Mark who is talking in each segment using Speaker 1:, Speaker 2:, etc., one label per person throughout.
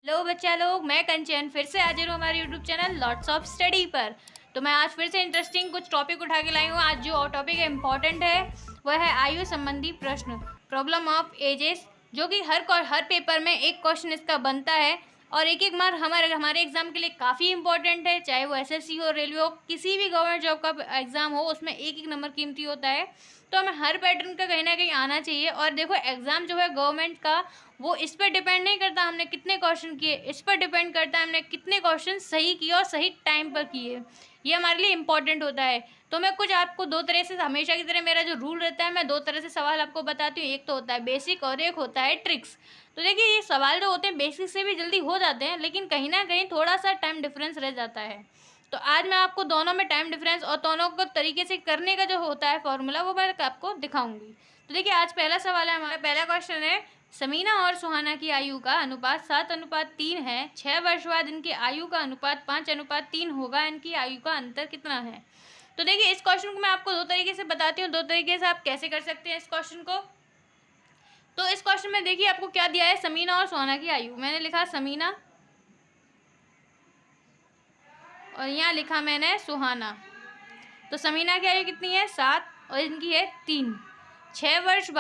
Speaker 1: Hello बच्चा लोग, मैं कंचन फिर से हाजिर हूँ हमारे YouTube channel lots of study पर। तो मैं आज फिर से इंटरेस्टिंग कुछ टॉपिक उठा के लाई हूँ। आज जो टॉपिक इम्पॉर्टेंट है वह है आयु संबंधी प्रश्न, प्रॉब्लम ऑफ एजेस, जो कि हर पेपर में एक क्वेश्चन इसका बनता है और एक बार हमारे एग्जाम के लिए काफ़ी इंपॉर्टेंट है। चाहे वो एसएससी हो, रेलवे हो, किसी भी गवर्नमेंट जॉब का एग्जाम हो, उसमें एक एक नंबर कीमती होता है। तो हमें हर पैटर्न का कहीं ना कहीं आना चाहिए। और देखो, एग्ज़ाम जो है गवर्नमेंट का, वो इस पर डिपेंड नहीं करता हमने कितने क्वेश्चन किए, इस पर डिपेंड करता है हमने कितने क्वेश्चन सही किए और सही टाइम पर किए। ये हमारे लिए इंपॉर्टेंट होता है। तो मैं कुछ आपको दो तरह से, हमेशा की तरह मेरा जो रूल रहता है, मैं दो तरह से सवाल आपको बताती हूँ। एक तो होता है बेसिक और एक होता है ट्रिक्स। तो देखिए, ये सवाल जो होते हैं बेसिक से भी जल्दी हो जाते हैं, लेकिन कहीं ना कहीं थोड़ा सा टाइम डिफरेंस रह जाता है। तो आज मैं आपको दोनों में टाइम डिफरेंस और दोनों को तरीके से करने का जो होता है फॉर्मूला, वो मैं आपको दिखाऊंगी। तो देखिए, आज पहला सवाल है हमारा। पहला क्वेश्चन है, समीना और सुहाना की आयु का अनुपात 7:3 है। 6 वर्ष बाद इनकी आयु का अनुपात 5:3 होगा। इनकी आयु का अंतर कितना है? तो देखिए, इस क्वेश्चन को मैं आपको दो तरीके से बताती हूँ, दो तरीके से आप कैसे कर सकते हैं इस क्वेश्चन को। तो इस क्वेश्चन में देखिए, आपको क्या दिया है, समीना और सुहाना की आयु। मैंने लिखा समीना और यहाँ लिखा मैंने सुहाना। तो समीना की आयु कितनी है? 7 और इनकी है 3। 6 वर्ष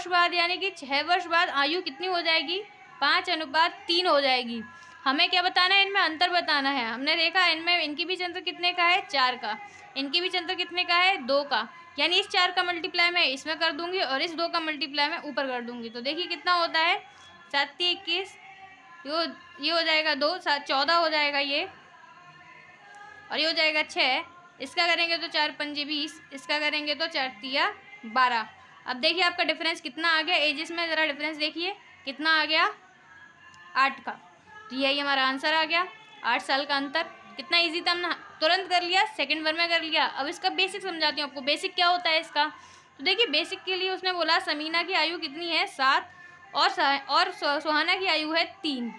Speaker 1: बाद यानी कि 6 वर्ष बाद आयु कितनी हो जाएगी? 5:3 हो जाएगी। हमें क्या बताना है? इनमें अंतर बताना है। हमने देखा इनमें, इनकी बीच अंतर कितने का है? 4 का। इनके बीच अंतर कितने का है? 2 का। यानी इस 4 का मल्टीप्लाई मैं इसमें कर दूंगी और इस 2 का मल्टीप्लाई मैं ऊपर कर दूंगी। तो देखिए कितना होता है, 7 21, ये हो जाएगा 2, 7 14 हो जाएगा ये, और ये हो जाएगा 6। इसका करेंगे तो 4 पंजे 20, इसका करेंगे तो 4 तिया 12। अब देखिए आपका डिफरेंस कितना आ गया एजेस में, ज़रा डिफरेंस देखिए कितना आ गया, 8 का। तो यही हमारा आंसर आ गया, 8 साल का अंतर। कितना इजी था, हमने तुरंत कर लिया, सेकंड भर में कर लिया। अब इसका बेसिक समझाती हूँ आपको। बेसिक क्या होता है इसका? तो देखिए, बेसिक के लिए उसने बोला समीना की आयु कितनी है? 7 और सुहाना की आयु है 3।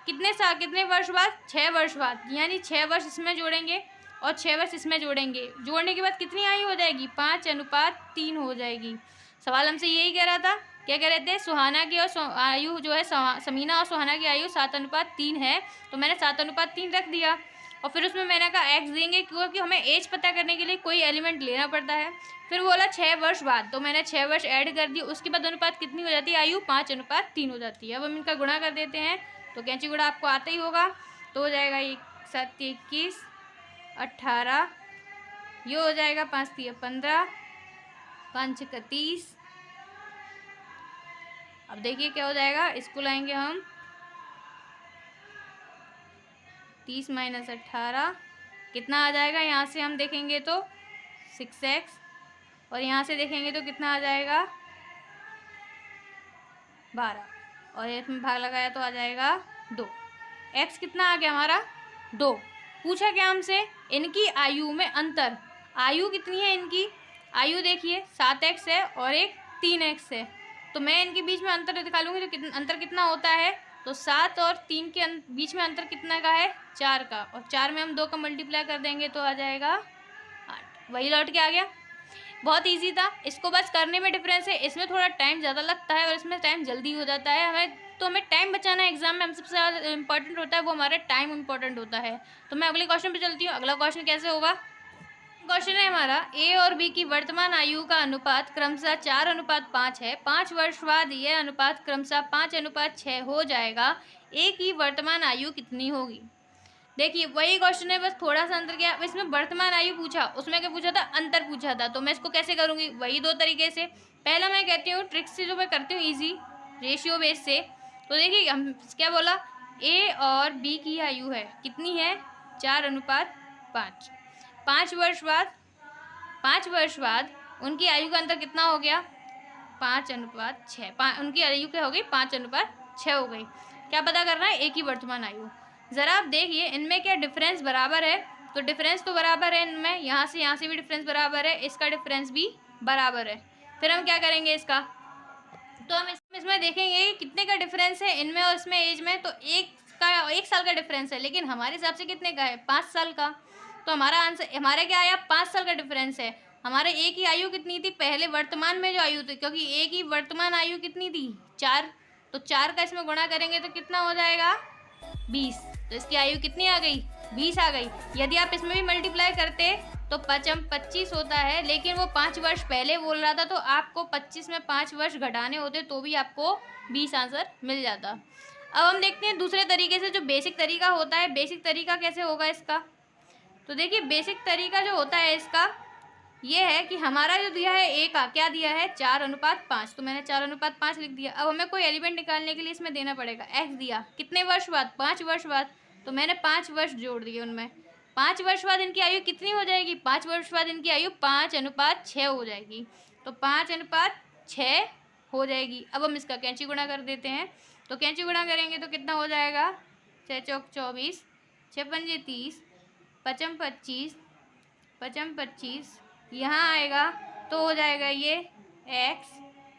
Speaker 1: कितने वर्ष बाद? 6 वर्ष बाद। यानी 6 वर्ष इसमें जोड़ेंगे और 6 वर्ष इसमें जोड़ेंगे। जोड़ने के बाद कितनी आयु हो जाएगी? 5:3 हो जाएगी। सवाल हमसे यही कह रहा था। क्या कह रहे थे? सुहाना की और आयु जो है, समीना और सुहाना की आयु 7:3 है। तो मैंने 7:3 रख दिया और फिर उसमें मैंने कहा एक्स देंगे, क्योंकि हमें एज पता करने के लिए कोई एलिमेंट लेना पड़ता है। फिर बोला 6 वर्ष बाद, तो मैंने 6 वर्ष ऐड कर दी। उसके बाद अनुपात कितनी हो जाती है? आयु 5:3 हो जाती है। अब हम इनका गुणा कर देते हैं। तो कैंची गुणा आपको आता ही होगा। तो हो जाएगा 7 21 18, ये हो जाएगा 5 3 15, 5 6 30। अब देखिए क्या हो जाएगा, इसको लाएंगे हम 30 - 18, कितना आ जाएगा? यहाँ से हम देखेंगे तो 6x, और यहाँ से देखेंगे तो कितना आ जाएगा? 12, और इसमें भाग लगाया तो आ जाएगा 2। x कितना आ गया हमारा? 2। पूछा क्या हमसे? इनकी आयु में अंतर। आयु कितनी है इनकी? आयु देखिए 7x है और एक 3x है। तो मैं इनके बीच में अंतर दिखा लूँगी। तो अंतर कितना होता है? तो 7 और 3 के बीच में अंतर कितना का है? 4 का। और 4 में हम 2 का मल्टीप्लाई कर देंगे तो आ जाएगा 8। वही लौट के आ गया। बहुत इजी था। इसको बस करने में डिफरेंस है, इसमें थोड़ा टाइम ज़्यादा लगता है और इसमें टाइम जल्दी हो जाता है। हमें टाइम बचाना है एग्जाम में। हम सबसे ज़्यादा इंपॉर्टेंट होता है वो हमारा टाइम इंपॉर्टेंट होता है। तो मैं अगले क्वेश्चन पे चलती हूँ। अगला क्वेश्चन कैसे होगा? क्वेश्चन है हमारा, ए और बी की वर्तमान आयु का अनुपात क्रमशः 4:5 है। 5 वर्ष बाद यह अनुपात क्रमशः 5:6 हो जाएगा। ए की वर्तमान आयु कितनी होगी? देखिए वही क्वेश्चन है, बस थोड़ा सा अंतर क्या, इसमें वर्तमान आयु पूछा, उसमें क्या पूछा था? अंतर पूछा था। तो मैं इसको कैसे करूँगी? वही दो तरीके से। पहला मैं कहती हूँ ट्रिक से, जो मैं करती हूँ इजी रेशियो बेस से। तो देखिए हम क्या बोला, ए और बी की आयु है कितनी है? 4:5। 5 वर्ष बाद उनकी आयु का अंतर कितना हो गया? 5:6। उनकी आयु क्या हो गई? 5:6 हो गई। क्या पता करना है? ए की वर्तमान आयु। ज़रा आप देखिए इनमें क्या डिफरेंस बराबर है। तो डिफरेंस तो बराबर है इनमें, यहाँ से भी डिफरेंस बराबर है, इसका डिफरेंस भी बराबर है। फिर हम क्या करेंगे इसका, तो हम इसमें देखेंगे कि कितने का डिफरेंस है इनमें और इसमें एज में। तो 1 साल का डिफरेंस है, लेकिन हमारे हिसाब से कितने का है? 5 साल का। तो हमारा आंसर, हमारा क्या आया? 5 साल का डिफरेंस है। हमारे ए की आयु कितनी थी पहले? वर्तमान में जो आयु थी, क्योंकि ए की वर्तमान आयु कितनी थी? 4। तो 4 का इसमें गुणा करेंगे तो कितना हो जाएगा 20। तो इसकी आयु कितनी आ गई 20 आ गई। यदि आप इसमें भी मल्टीप्लाई करते तो 25 होता है, लेकिन वो 5 वर्ष पहले बोल रहा था तो आपको 25 में 5 वर्ष घटाने होते तो भी आपको 20 आंसर मिल जाता। अब हम देखते हैं दूसरे तरीके से, जो बेसिक तरीका होता है। बेसिक तरीका कैसे होगा इसका, तो देखिए बेसिक तरीका जो होता है इसका ये है कि हमारा जो दिया है ए का क्या दिया है 4:5, तो मैंने 4:5 लिख दिया। अब हमें कोई एलिमेंट निकालने के लिए इसमें देना पड़ेगा। एक्स दिया कितने वर्ष बाद 5 वर्ष बाद, तो मैंने 5 वर्ष जोड़ दिए उनमें। 5 वर्ष बाद इनकी आयु कितनी हो जाएगी 5 वर्ष बाद इनकी आयु 5:6 हो जाएगी। तो 5:6 हो जाएगी। अब हम इसका कैंची गुणा कर देते हैं। तो कैंची गुणा करेंगे तो कितना हो जाएगा 6 चौक 24, 6 पंजे 30, 5 25, 5 25, यहाँ आएगा तो हो जाएगा ये x,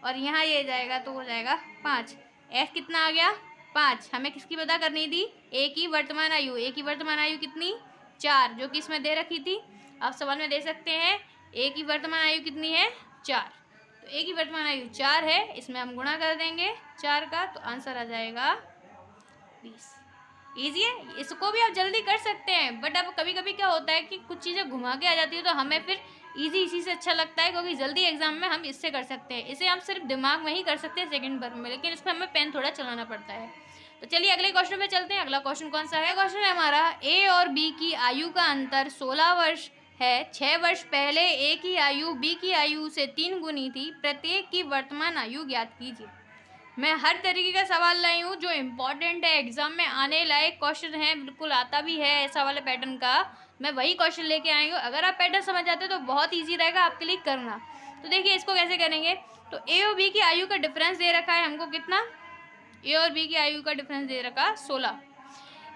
Speaker 1: और यहाँ ये जाएगा तो हो जाएगा 5। x कितना आ गया 5। हमें किसकी पता करनी थी a की वर्तमान आयु। a की वर्तमान आयु कितनी 4, जो कि इसमें दे रखी थी। आप सवाल में दे सकते हैं a की वर्तमान आयु कितनी है 4। तो a की वर्तमान आयु 4 है, इसमें हम गुणा कर देंगे 4 का, तो आंसर आ जाएगा 20। ईजी है, इसको भी आप जल्दी कर सकते हैं। बट अब कभी कभी क्या होता है कि कुछ चीज़ें घुमा के आ जाती है तो हमें फिर इजी इसी से अच्छा लगता है, क्योंकि जल्दी एग्जाम में हम इससे कर सकते हैं। इसे हम सिर्फ दिमाग में ही कर सकते हैं सेकंड भर में, लेकिन इसमें हमें पेन थोड़ा चलाना पड़ता है। तो चलिए अगले क्वेश्चन पे चलते हैं। अगला क्वेश्चन कौन सा है, क्वेश्चन है हमारा ए और बी की आयु का अंतर 16 वर्ष है। 6 वर्ष पहले ए की आयु बी की आयु से 3 गुनी थी। प्रत्येक की वर्तमान आयु ज्ञात कीजिए। मैं हर तरीके का सवाल लाई हूँ जो इम्पोर्टेंट है, एग्जाम में आने लायक क्वेश्चन है, बिल्कुल आता भी है ऐसा वाले पैटर्न का, मैं वही क्वेश्चन लेके आई हूँ। अगर आप पैटर्न समझ जाते तो बहुत इजी रहेगा आपके लिए करना। तो देखिए इसको कैसे करेंगे। तो ए और बी की आयु का डिफरेंस दे रखा है हमको कितना, ए और बी की आयु का डिफरेंस दे रखा 16।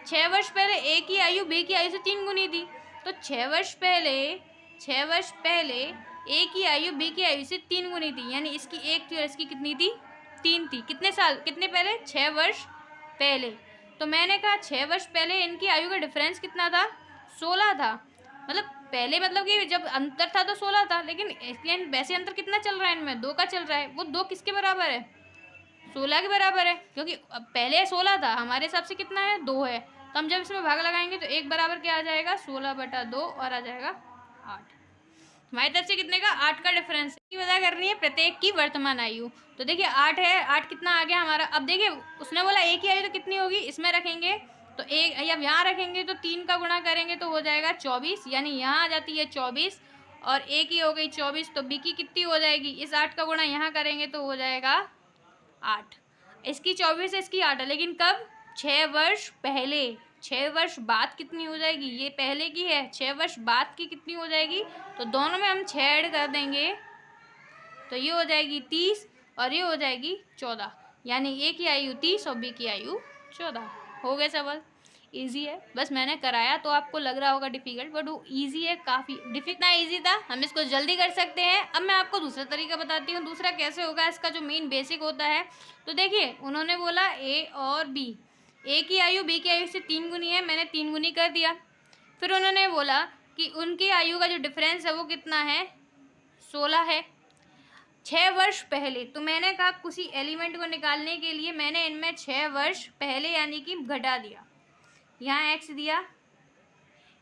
Speaker 1: 6 वर्ष पहले ए की आयु बी की आयु से 3 गुनी थी। तो 6 वर्ष पहले ए की आयु बी की आयु से 3 गुनी थी, यानी इसकी 1 थी और इसकी कितनी थी 3 थी। कितने पहले 6 वर्ष पहले। तो मैंने कहा 6 वर्ष पहले इनकी आयु का डिफरेंस कितना था 16 था। मतलब पहले मतलब कि जब अंतर था तो 16 था, लेकिन वैसे अंतर कितना चल रहा है इनमें 2 का चल रहा है। वो 2 किसके बराबर है 16 के बराबर है, क्योंकि पहले 16 था, हमारे हिसाब से कितना है 2 है। तो हम जब इसमें भाग लगाएंगे तो 1 बराबर क्या आ जाएगा 16/2 और आ जाएगा 8। हमारी तरफ से कितने का 8 का डिफरेंस है। पता करनी है प्रत्येक की वर्तमान आयु। तो देखिए 8 है, 8 कितना आ गया हमारा। अब देखिए उसने बोला ए की आयु तो कितनी होगी, इसमें रखेंगे तो एक, अब यहाँ रखेंगे तो 3 का गुणा करेंगे तो हो जाएगा 24, यानी यहाँ आ जाती है 24 और ए की हो गई 24। तो बी की कितनी हो जाएगी, इस 8 का गुणा यहाँ करेंगे तो हो जाएगा 8। इसकी 24 है, इसकी 8 है, लेकिन कब 6 वर्ष पहले। 6 वर्ष बाद कितनी हो जाएगी, ये पहले की है, 6 वर्ष बाद की कितनी हो जाएगी। तो दोनों में हम 6 ऐड कर देंगे तो ये हो जाएगी 30 और ये हो जाएगी 14, यानी ए की आयु 30 और बी की आयु 14। हो गए सवाल, इजी है। बस मैंने कराया तो आपको लग रहा होगा डिफ़िकल्ट, बट वो इजी है, काफ़ी इतना इजी था, हम इसको जल्दी कर सकते हैं। अब मैं आपको दूसरा तरीका बताती हूँ, दूसरा कैसे होगा, इसका जो मेन बेसिक होता है। तो देखिए उन्होंने बोला ए और बी, ए की आयु बी की आयु से 3 गुनी है, मैंने 3 गुनी कर दिया। फिर उन्होंने बोला कि उनकी आयु का जो डिफरेंस है वो कितना है 16 है 6 वर्ष पहले। तो मैंने कहा किसी एलिमेंट को निकालने के लिए मैंने इनमें 6 वर्ष पहले यानी कि घटा दिया, यहाँ x दिया,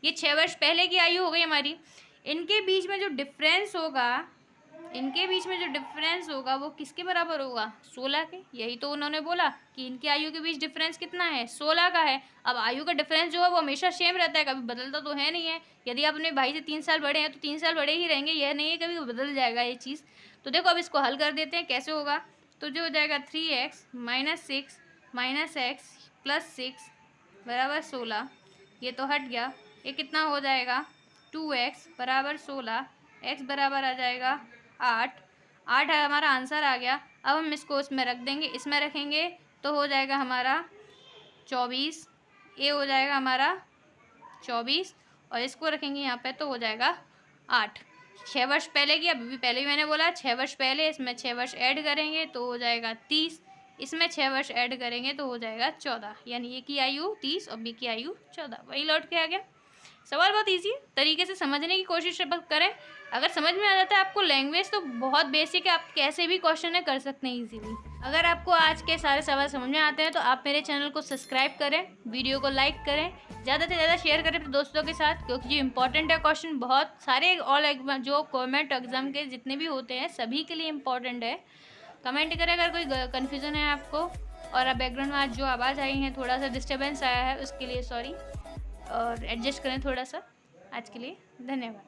Speaker 1: ये 6 वर्ष पहले की आयु हो गई हमारी। इनके बीच में जो डिफरेंस होगा वो किसके बराबर होगा 16 के। यही तो उन्होंने बोला कि इनकी आयु के बीच डिफरेंस कितना है 16 का है। अब आयु का डिफरेंस जो है वो हमेशा सेम रहता है, कभी बदलता तो है नहीं है। यदि आप अपने भाई से 3 साल बड़े हैं तो 3 साल बड़े ही रहेंगे, यह नहीं है कभी बदल जाएगा ये चीज़। तो देखो अब इसको हल कर देते हैं कैसे होगा। तो जो हो जाएगा 3x - 6 - x + 6 बराबर 16, ये तो हट गया। ये कितना हो जाएगा 2x बराबर 16, x बराबर आ जाएगा 8 हमारा आंसर आ गया। अब हम इसको इसमें रख देंगे, इसमें रखेंगे तो हो जाएगा हमारा 24, ये हो जाएगा हमारा 24 और इसको रखेंगे यहाँ पे तो हो जाएगा 8। 6 वर्ष पहले की, अभी भी पहले ही मैंने बोला 6 वर्ष पहले, इसमें 6 वर्ष ऐड करेंगे तो हो जाएगा 30, इसमें 6 वर्ष ऐड करेंगे तो हो जाएगा 14, यानी ए की आयु 30 और बी की आयु 14। वही लौट के आ गया। सवाल बहुत इजी तरीके से समझने की कोशिश करें। अगर समझ में आ जाता है आपको लैंग्वेज तो बहुत बेसिक है, आप कैसे भी क्वेश्चन है कर सकते हैं इजीली। अगर आपको आज के सारे सवाल समझ में आते हैं तो आप मेरे चैनल को सब्सक्राइब करें, वीडियो को लाइक करें, ज़्यादा से ज़्यादा शेयर करें अपने दोस्तों के साथ, क्योंकि जो इंपॉर्टेंट है क्वेश्चन बहुत सारे ऑल एग्जाम जो गवर्नमेंट एग्ज़ाम के जितने भी होते हैं सभी के लिए इम्पॉर्टेंट है। कमेंट करें अगर कोई कन्फ्यूज़न है आपको। और बैकग्राउंड में आज जो आवाज़ आई है थोड़ा सा डिस्टर्बेंस आया है उसके लिए सॉरी, और एडजस्ट करें थोड़ा सा। आज के लिए धन्यवाद।